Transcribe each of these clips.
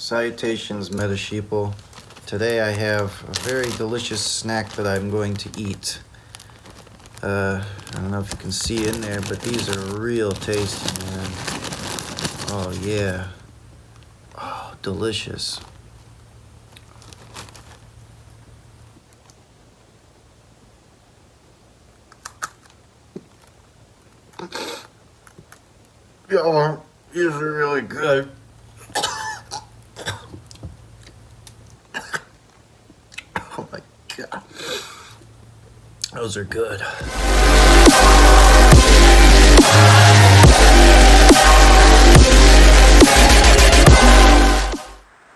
Salutations, Meta Sheeple. Today I have a very delicious snack that I'm going to eat. I don't know if you can see in there, but these are real tasty, man. Oh yeah. Oh, delicious. Yeah, these are really good. Oh my god. Those are good.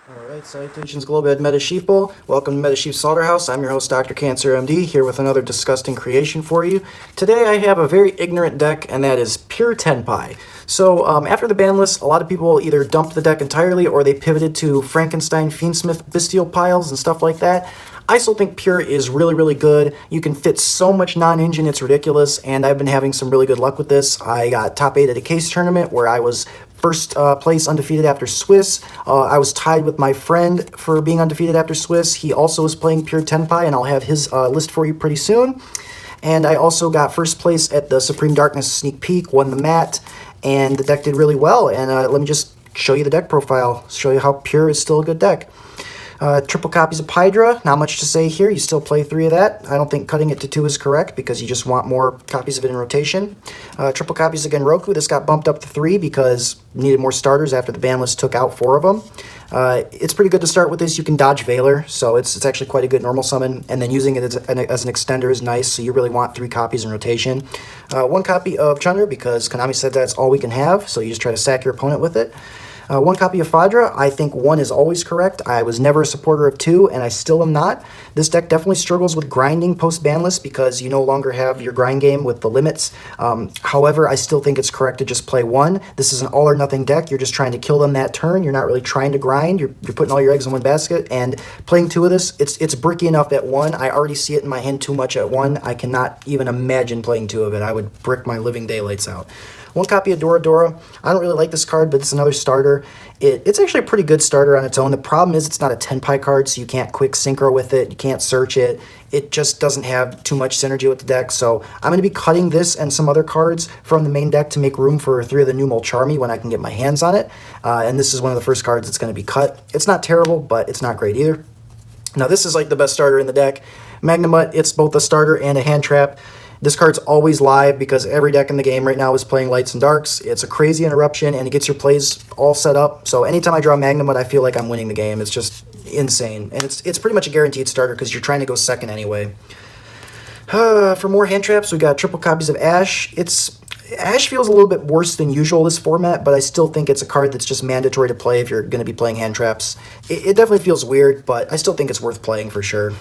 Alright, salutations Globed Meta Sheeple. Welcome to Meta Sheep Slaughterhouse. I'm your host, Dr. Cancer MD, here with another disgusting creation for you. Today I have a very ignorant deck, and that is pure Tenpai. So after the ban list, a lot of people either dumped the deck entirely or they pivoted to Frankenstein, Fiendsmith, Bestial piles and stuff like that. I still think Pure is really, really good. You can fit so much non-engine, it's ridiculous, and I've been having some really good luck with this. I got top 8 at a case tournament where I was first place undefeated after Swiss. I was tied with my friend for being undefeated after Swiss. He also is playing Pure Tenpai, and I'll have his list for you pretty soon. And I also got first place at the Supreme Darkness Sneak Peek, won the mat, and the deck did really well. And let me just show you the deck profile, show you how Pure is still a good deck. Triple copies of Hydra, not much to say here. You still play 3 of that. I don't think cutting it to 2 is correct because you just want more copies of it in rotation. Triple copies of Genroku. This got bumped up to 3 because needed more starters after the ban list took out 4 of them. It's pretty good to start with this. You can dodge Valor, so it's actually quite a good normal summon, and then using it as an extender is nice, so you really want 3 copies in rotation. 1 copy of Chandra because Konami said that's all we can have, so you just try to sack your opponent with it. 1 copy of Fadra. I think 1 is always correct. I was never a supporter of 2, and I still am not. This deck definitely struggles with grinding post-ban list because you no longer have your grind game with the limits. However, I still think it's correct to just play 1. This is an all-or-nothing deck. You're just trying to kill them that turn. You're not really trying to grind. You're putting all your eggs in one basket, and playing 2 of this, it's bricky enough at 1. I already see it in my hand too much at 1. I cannot even imagine playing 2 of it. I would brick my living daylights out. 1 copy of Dora Dora. I don't really like this card, but it's another starter. It's actually a pretty good starter on its own. The problem is it's not a Tenpai card, so you can't quick synchro with it. You can't search it. It just doesn't have too much synergy with the deck, so I'm going to be cutting this and some other cards from the main deck to make room for 3 of the new Molcharmi when I can get my hands on it. And this is one of the first cards that's going to be cut. It's not terrible, but it's not great either. Now this is like the best starter in the deck. Magnamut, it's both a starter and a hand trap. This card's always live because every deck in the game right now is playing lights and darks. It's a crazy interruption, and it gets your plays all set up. So anytime I draw Magnamut, I feel like I'm winning the game. It's just insane. And it's pretty much a guaranteed starter because you're trying to go second anyway. For more hand traps, we got triple copies of Ash. Ash feels a little bit worse than usual this format, but I still think it's a card that's just mandatory to play if you're going to be playing hand traps. It definitely feels weird, but I still think it's worth playing for sure.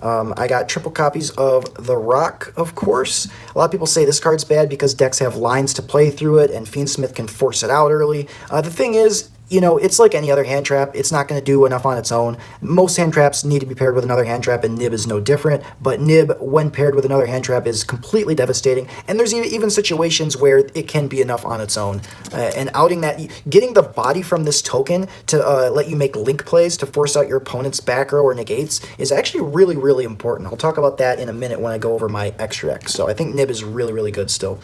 I got triple copies of The Rock, of course. A lot of people say this card's bad because decks have lines to play through it, and Fiendsmith can force it out early. The thing is, you know, it's like any other hand trap. It's not going to do enough on its own. Most hand traps need to be paired with another hand trap, and Nib is no different. But Nib, when paired with another hand trap, is completely devastating. And there's even situations where it can be enough on its own. And outing that, getting the body from this token to let you make link plays to force out your opponent's back row or negates is actually really, really important. I'll talk about that in a minute when I go over my extra deck. So I think Nib is really, really good still.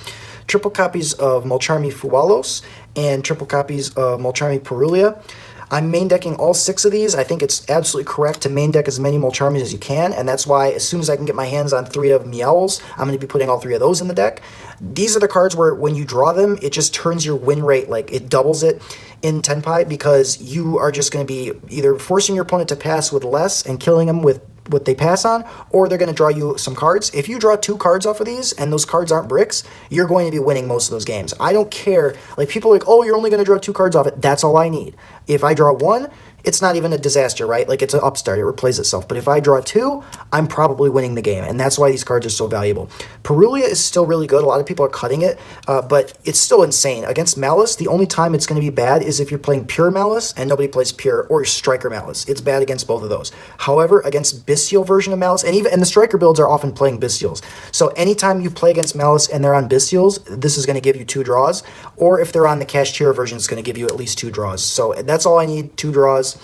Triple copies of Molcharmi Fualos and triple copies of Molcharmi Perulia. I'm main decking all 6 of these. I think it's absolutely correct to main deck as many Molcharmis as you can, and that's why as soon as I can get my hands on 3 of Meowls, I'm going to be putting all 3 of those in the deck. These are the cards where when you draw them, it just turns your win rate, like it doubles it in Tenpai because you are just going to be either forcing your opponent to pass with less and killing them with what they pass on, or they're going to draw you some cards. If you draw 2 cards off of these and those cards aren't bricks, you're going to be winning most of those games. I don't care. Like, people are like, oh, you're only going to draw 2 cards off it. That's all I need. If I draw 1, it's not even a disaster, right? Like, it's an upstart, it replays itself. But if I draw 2, I'm probably winning the game, and that's why these cards are so valuable. Perulia is still really good. A lot of people are cutting it, but it's still insane. Against Malice, the only time it's going to be bad is if you're playing pure Malice and nobody plays pure, or Striker Malice. It's bad against both of those. However, against Bestial version of Malice, and the Striker builds are often playing Bestials. So anytime you play against Malice and they're on Bestials, this is going to give you 2 draws. Or if they're on the Kashtira version, it's going to give you at least 2 draws. So that's all I need, 2 draws.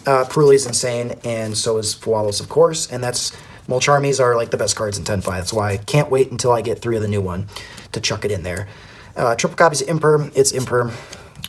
Perulia is insane, and so is Fualos, of course. And that's Mulcharmies are like the best cards in Tenpai. That's why I can't wait until I get 3 of the new one to chuck it in there. Triple copies of Imperm. It's Imperm.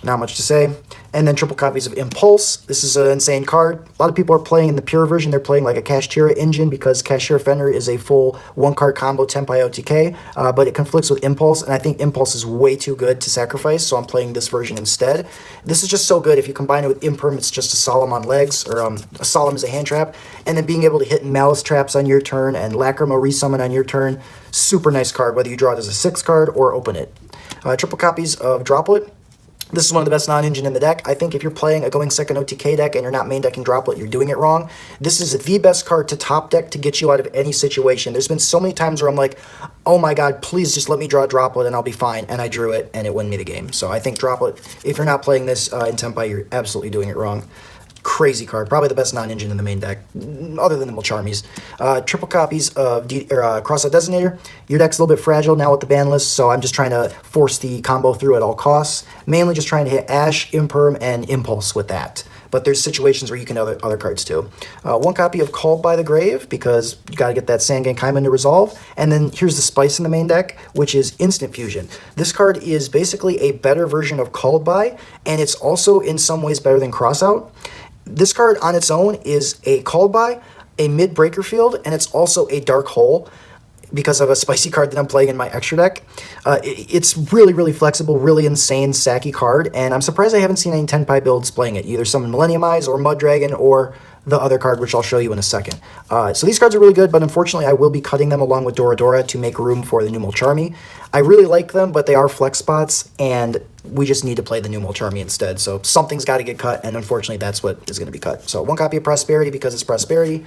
Not much to say. And then triple copies of Impulse. This is an insane card. A lot of people are playing in the pure version. They're playing like a Kashtira engine because Kashtira Fender is a full 1-card combo Tenpai OTK, but it conflicts with Impulse, and I think Impulse is way too good to sacrifice, so I'm playing this version instead. This is just so good. If you combine it with Imperm, it's just a Solemn on legs, or a Solemn as a hand trap, and then being able to hit Malice traps on your turn and Lacrimo resummon on your turn. Super nice card, whether you draw it as a 6 card or open it. Triple copies of Droplet. This is one of the best non-engine in the deck. I think if you're playing a going second OTK deck and you're not main decking Droplet, you're doing it wrong. This is the best card to top deck to get you out of any situation. There's been so many times where I'm like, oh my god, please just let me draw a Droplet and I'll be fine. And I drew it and it won me the game. So I think Droplet, if you're not playing this in Tenpai, you're absolutely doing it wrong. Crazy card. Probably the best non-engine in the main deck, other than the Mulcharmies. Triple copies of Crossout Designator. Your deck's a little bit fragile now with the ban list, so I'm just trying to force the combo through at all costs. Mainly just trying to hit Ash, Imperm, and Impulse with that. But there's situations where you can other cards too. 1 copy of Called by the Grave, because you got to get that Sangan Kaiman to resolve. And then here's the spice in the main deck, which is Instant Fusion. This card is basically a better version of Called by, and it's also in some ways better than Crossout. This card on its own is a Called by, a mid-breaker field, and it's also a Dark Hole because of a spicy card that I'm playing in my extra deck. It's really, really flexible, really insane, sacky card, and I'm surprised I haven't seen any Tenpai builds playing it. Either Summon Millennium Eyes or Mud Dragon or the other card, which I'll show you in a second. So these cards are really good, but unfortunately I will be cutting them along with Dora Dora to make room for the new Mulcharmy. I really like them, but they are flex spots, and we just need to play the new Mulcharmy instead. So something's got to get cut, and unfortunately that's what is going to be cut. So 1 copy of Prosperity because it's Prosperity.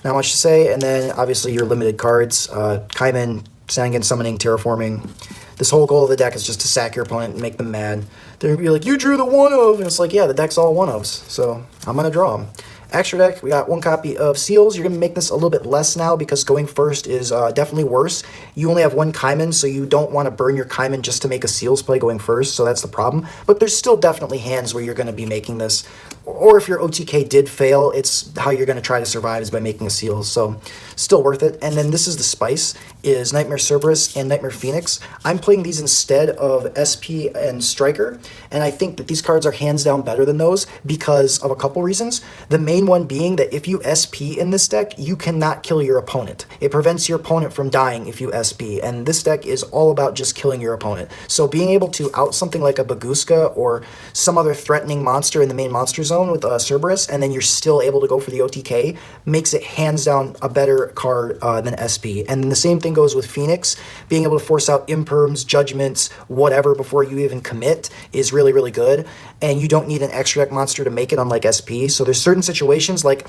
Not much to say. And then obviously your limited cards. Kaiman, Sangan Summoning, Terraforming. This whole goal of the deck is just to sack your opponent and make them mad. They're going to be like, you drew the 1-of! And it's like, yeah, the deck's all 1-ofs. So I'm going to draw them. Extra deck, we got 1 copy of Seals. You're going to make this a little bit less now because going first is definitely worse. You only have 1 Kaiman, so you don't want to burn your Kaiman just to make a Seals play going first, so that's the problem. But there's still definitely hands where you're going to be making this. Or if your OTK did fail, it's how you're going to try to survive is by making a Seals, so still worth it. And then this is the spice, is Nightmare Cerberus and Nightmare Phoenix. I'm playing these instead of SP and Striker, and I think that these cards are hands down better than those because of a couple reasons. The main one being that if you SP in this deck, you cannot kill your opponent. It prevents your opponent from dying if you SP, and this deck is all about just killing your opponent. So being able to out something like a Baguska or some other threatening monster in the main monster zone with Cerberus, and then you're still able to go for the OTK, makes it hands down a better card than SP. And then the same thing goes with Phoenix. Being able to force out Imperms, Judgments, whatever before you even commit is really, really good. And you don't need an extra deck monster to make it, unlike SP. So there's certain situations, like,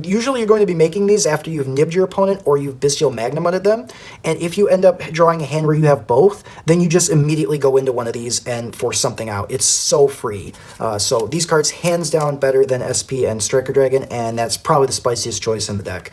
usually you're going to be making these after you've nibbed your opponent or you've Bestial Magnumutted them. And if you end up drawing a hand where you have both, then you just immediately go into one of these and force something out. It's so free. So these cards, hands down, better than SP and Striker Dragon, and that's probably the spiciest choice in the deck.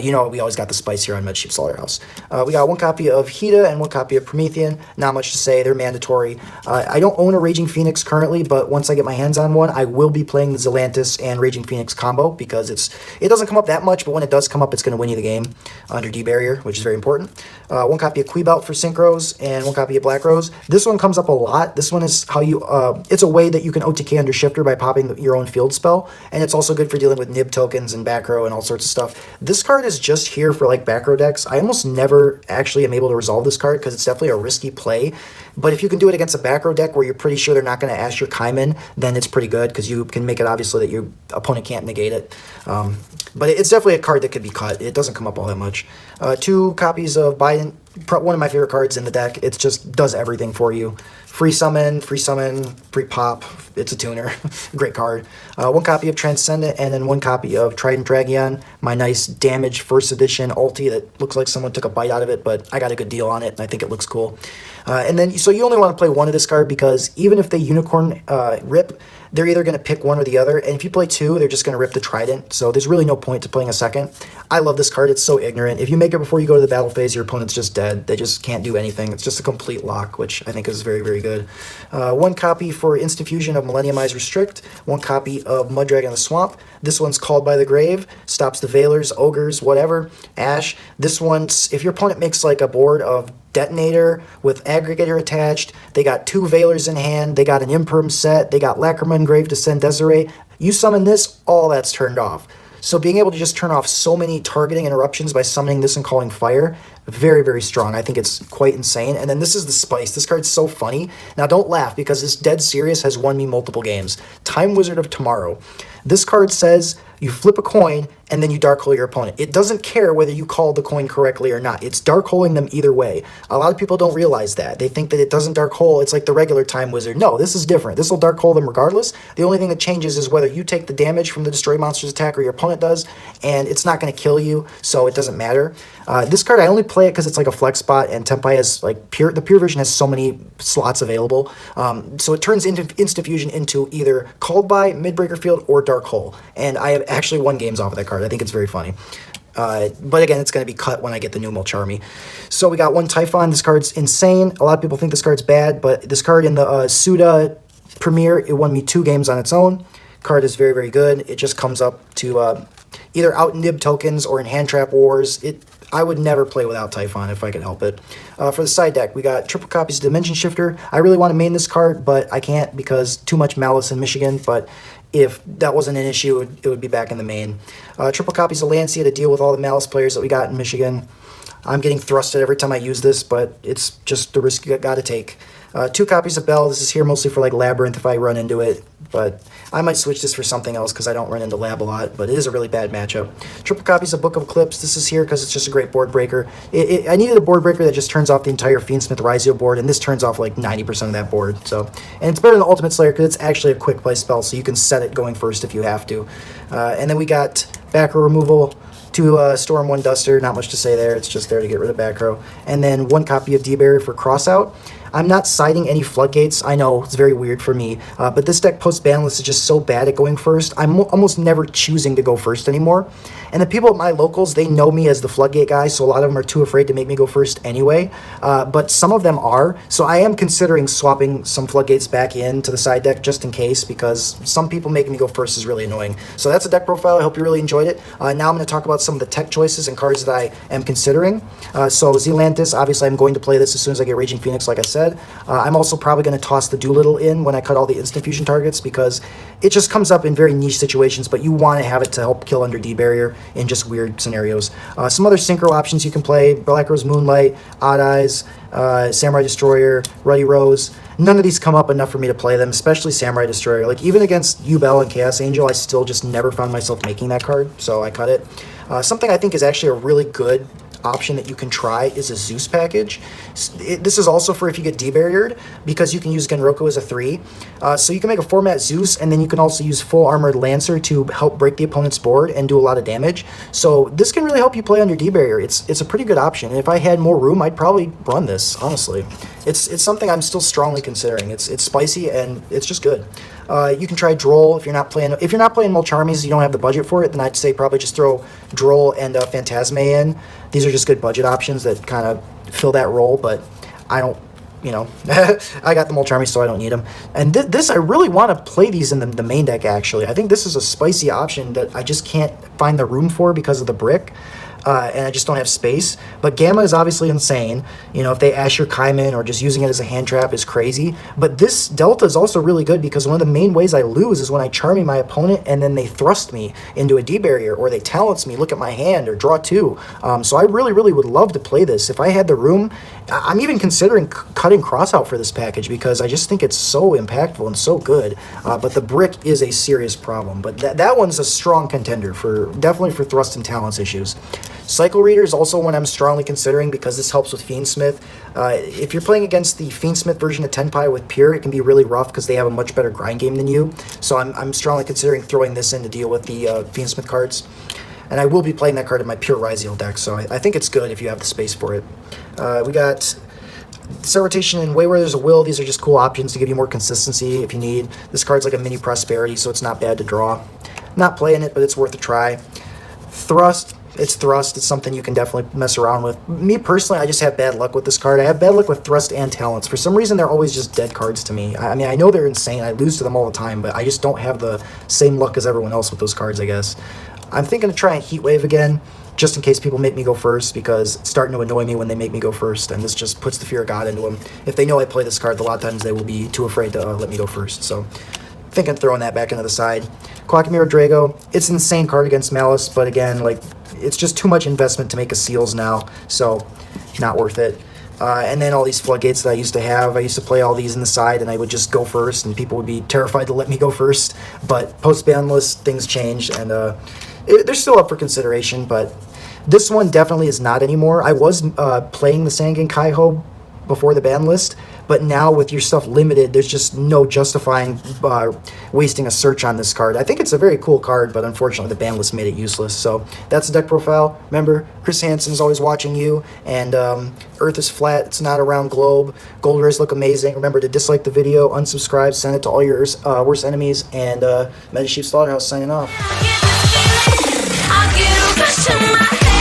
You know, we always got the spice here on Medsheep Slaughterhouse. We got 1 copy of Hida and 1 copy of Promethean. Not much to say. They're mandatory. I don't own a Raging Phoenix currently, but once I get my hands on one, I will be playing the Zelantis and Raging Phoenix combo because it doesn't come up that much, but when it does come up, it's going to win you the game under D-Barrier, which is very important. 1 copy of Quibelt for Synchros and 1 copy of Black Rose. This one comes up a lot. This one is how you, it's a way that you can OTK under Shifter by popping your own field spell, and it's also good for dealing with nib tokens and back row and all sorts of stuff. This card is just here for like back row decks. I almost never actually am able to resolve this card because it's definitely a risky play, but if you can do it against a back row deck where you're pretty sure they're not going to ash your Kaiman, then it's pretty good because you can make it obviously that your opponent can't can't negate it. But it's definitely a card that could be cut. It doesn't come up all that much. 2 copies of Biden, one of my favorite cards in the deck. It just does everything for you. Free summon, free pop. It's a tuner. Great card. 1 copy of Transcendent, and then 1 copy of Trident Dragon, my nice damaged first edition ulti that looks like someone took a bite out of it, but I got a good deal on it, and I think it looks cool. And then, so you only want to play 1 of this card, because even if they unicorn rip, they're either going to pick 1 or the other, and if you play 2, they're just going to rip the Trident, so there's really no point to playing a second. I love this card. It's so ignorant. If you make it before you go to the battle phase, your opponent's just dead. They just can't do anything. It's just a complete lock, which I think is very, very good. 1 copy for Instant Fusion of Millenniumize Restrict, 1 copy of Muddragon in the Swamp. This one's Called by the Grave, stops the Veilers, Ogres, whatever, Ash. This one's, if your opponent makes like a board of Detonator with Aggregator attached, they got 2 Veilers in hand, they got an Imperm set, they got Lacrima Engraved to send Desiree, you summon this, all that's turned off. So being able to just turn off so many targeting interruptions by summoning this and calling fire, very, very strong. I think it's quite insane. And then this is the spice. This card's so funny. Now don't laugh, because this dead serious has won me multiple games. Time Wizard of Tomorrow. This card says you flip a coin and then you dark hole your opponent. It doesn't care whether you called the coin correctly or not. It's dark holing them either way. A lot of people don't realize that. They think that it doesn't dark hole. It's like the regular Time Wizard. No, this is different. This will dark hole them regardless. The only thing that changes is whether you take the damage from the Destroy Monsters attack or your opponent does, and it's not going to kill you, so it doesn't matter. This card, I only play it because it's like a flex spot, and Tenpai has like the pure version has so many slots available. So it turns into Instant Fusion into either Called by, Midbreaker Field, or Dark Hole. And I have actually won games off of that card. I think it's very funny. But again, it's going to be cut when I get the new Mulcharmy. So we got 1 Typhon. This card's insane. A lot of people think this card's bad, but this card in the SUDA Premier, it won me 2 games on its own. Card is very, very good. It just comes up to either out nib tokens or in hand trap wars. I would never play without Typhon if I could help it. For the side deck, we got triple copies of Dimension Shifter. I really want to main this card, but I can't because too much Malice in Michigan, but if that wasn't an issue, it would be back in the main. Triple copies of Lancia to deal with all the Malice players that we got in Michigan. I'm getting thrusted every time I use this, but it's just the risk you got to take. 2 copies of Bell. This is here mostly for like Labyrinth if I run into it, but I might switch this for something else because I don't run into Lab a lot, but it is a really bad matchup. Triple copies of Book of Eclipse. This is here because it's just a great board breaker. I needed a board breaker that just turns off the entire Fiendsmith Rizio board, and this turns off like 90% of that board. So, and it's better than the Ultimate Slayer because it's actually a quick play spell, so you can set it going first if you have to. And then we got back row removal. 2 Storm, 1 Duster, not much to say there, it's just there to get rid of back row. And then 1 copy of D-Barrier for Crossout. I'm not siding any floodgates. I know, it's very weird for me, but this deck post-ban list is just so bad at going first. I'm almost never choosing to go first anymore. And the people at my locals, they know me as the floodgate guy, so a lot of them are too afraid to make me go first anyway. But some of them are, so I am considering swapping some floodgates back into the side deck just in case, because some people making me go first is really annoying. So that's a deck profile. I hope you really enjoyed it. Now I'm going to talk about some of the tech choices and cards that I am considering. So Zealantis, obviously I'm going to play this as soon as I get Raging Phoenix, like I said. I'm also probably going to toss the Doolittle in when I cut all the instant fusion targets because it just comes up in very niche situations, but you want to have it to help kill under D-Barrier in just weird scenarios. Some other synchro options you can play: Black Rose Moonlight, Odd Eyes, Samurai Destroyer, Ruddy Rose. None of these come up enough for me to play them, especially Samurai Destroyer. Like, even against Yubel and Chaos Angel, I still just never found myself making that card, so I cut it. Something I think is actually a really good option that you can try is a Zeus package. This is also for if you get D-barriered, because you can use Genroku as a 3. So you can make a format Zeus, and then you can also use full armored Lancer to help break the opponent's board and do a lot of damage. So this can really help you play under D-barrier. It's a pretty good option, and if I had more room, I'd probably run this, honestly. It's something I'm still strongly considering. It's spicy, and it's just good. You can try Droll if you're not playing Mulcharmies, you don't have the budget for it, then I'd say probably just throw Droll and Phantasme in. These are just good budget options that kind of fill that role, but I don't, I got the Mulcharmies, so I don't need them. And this, I really want to play these in the main deck, actually. I think this is a spicy option that I just can't find the room for because of the brick. and I just don't have space. But Gamma is obviously insane. You know, if they Asher Kaiman or just using it as a hand trap is crazy. But this Delta is also really good because one of the main ways I lose is when I Charming my opponent and then they thrust me into a D barrier, or they talents me, look at my hand, or draw two. So I really, really would love to play this. If I had the room, I'm even considering cutting Crossout for this package because I just think it's so impactful and so good. But the brick is a serious problem. But that one's a strong contender for definitely for thrust and talents issues. Cycle Reader is also one I'm strongly considering because this helps with Fiendsmith. If you're playing against the Fiendsmith version of Tenpai with Pure, it can be really rough because they have a much better grind game than you. So I'm strongly considering throwing this in to deal with the Fiendsmith cards. And I will be playing that card in my Pure Ryziel deck, so I think it's good if you have the space for it. We got Set Rotation and Way Where There's a Will. These are just cool options to give you more consistency if you need. This card's like a mini Prosperity, so it's not bad to draw. Not playing it, but it's worth a try. Thrust. It's Thrust. It's something you can definitely mess around with. Me personally, I just have bad luck with this card. I have bad luck with Thrust and Talents. For some reason, they're always just dead cards to me. I mean, I know they're insane. I lose to them all the time, but I just don't have the same luck as everyone else with those cards, I guess. I'm thinking of trying Heat Wave again, just in case people make me go first, because it's starting to annoy me when they make me go first, and this just puts the fear of God into them. If they know I play this card, a lot of times they will be too afraid to let me go first, so thinking of throwing that back into the side. Quackmire Drago, it's an insane card against Malice, but again, like, it's just too much investment to make a Seals now, so not worth it. And then all these Floodgates that I used to have, I used to play all these in the side, and I would just go first, and people would be terrified to let me go first. But post-ban list, things changed, and they're still up for consideration, but this one definitely is not anymore. I was playing the Sangan Kaiho before the ban list, but now with your stuff limited, there's just no justifying wasting a search on this card. I think it's a very cool card, but unfortunately the ban list made it useless. So that's the deck profile. Remember, Chris Hansen is always watching you, and Earth is flat, it's not a round globe. Gold rays look amazing. Remember to dislike the video, unsubscribe, send it to all your worst enemies, and Meta Sheep Slaughterhouse signing off. I'll get a rush to my head.